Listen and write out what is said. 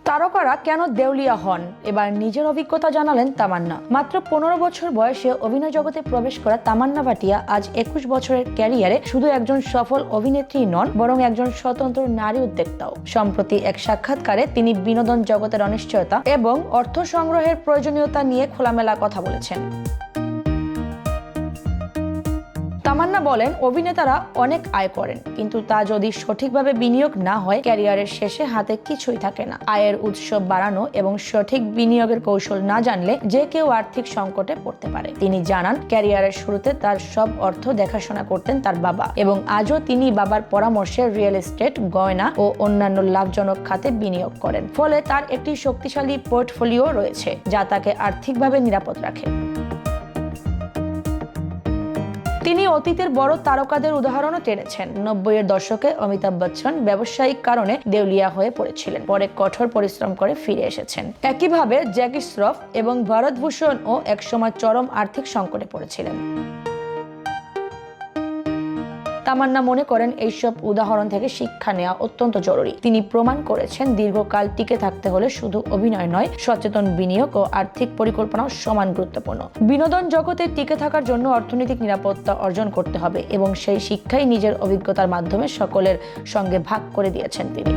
তারকারা কেন দেউলিয়া হন, এবার নিজের অভিজ্ঞতা জানালেন তামান্না। মাত্র 15 বছর বয়সে অভিনয় জগতে প্রবেশ করা তামান্না ভাটিয়া আজ 21 বছরের ক্যারিয়ারে শুধু একজন সফল অভিনেত্রী নন, বরং একজন স্বতন্ত্র নারী উদ্যোক্তাও। সম্প্রতি এক সাক্ষাৎকারে তিনি বিনোদন জগতের অনিশ্চয়তা এবং অর্থ সংগ্রহের প্রয়োজনীয়তা নিয়ে খোলামেলা কথা বলেছেন। তামান্না বলেন, অভিনেতারা অনেক আয় করেন, কিন্তু তা যদি সঠিকভাবে বিনিয়োগ না হয় ক্যারিয়ারের শেষে হাতে কিছুই থাকে না। আয়ের উৎস বাড়ানো এবং সঠিক বিনিয়োগের কৌশল না জানলে যে কেউ আর্থিক সংকটে পড়তে পারে। তিনি জানান, ক্যারিয়ারের শুরুতে তার সব অর্থ দেখাশোনা করতেন তার বাবা এবং আজও তিনি বাবার পরামর্শে রিয়েল এস্টেট, গয়না ও অন্যান্য লাভজনক খাতে বিনিয়োগ করেন। ফলে তার একটি শক্তিশালী পোর্টফোলিও রয়েছে যা তাকে আর্থিকভাবে নিরাপদ রাখে। তিনি অতীতের বড় তারকাদের উদাহরণও টেনেছেন। 90-এর দশকে অমিতাভ বচ্চন ব্যবসায়িক কারণে দেউলিয়া হয়ে পড়েছিলেন, পরে কঠোর পরিশ্রম করে ফিরে এসেছেন। একইভাবে জ্যাকি শ্রফ এবং ভারত ভূষণও একসময় চরম আর্থিক সংকটে পড়েছিলেন। তামান্না মনে করেন, এইসব উদাহরণ থেকে শিক্ষা নেওয়া অত্যন্ত জরুরি। তিনি প্রমাণ করেছেন, দীর্ঘকাল টিকে থাকতে হলে শুধু অভিনয় নয়, সচেতন বিনিয়োগ ও আর্থিক পরিকল্পনাও সমান গুরুত্বপূর্ণ। বিনোদন জগতে টিকে থাকার জন্য অর্থনৈতিক নিরাপত্তা অর্জন করতে হবে এবং সেই শিক্ষাই নিজের অভিজ্ঞতার মাধ্যমে সকলের সঙ্গে ভাগ করে দিয়েছেন তিনি।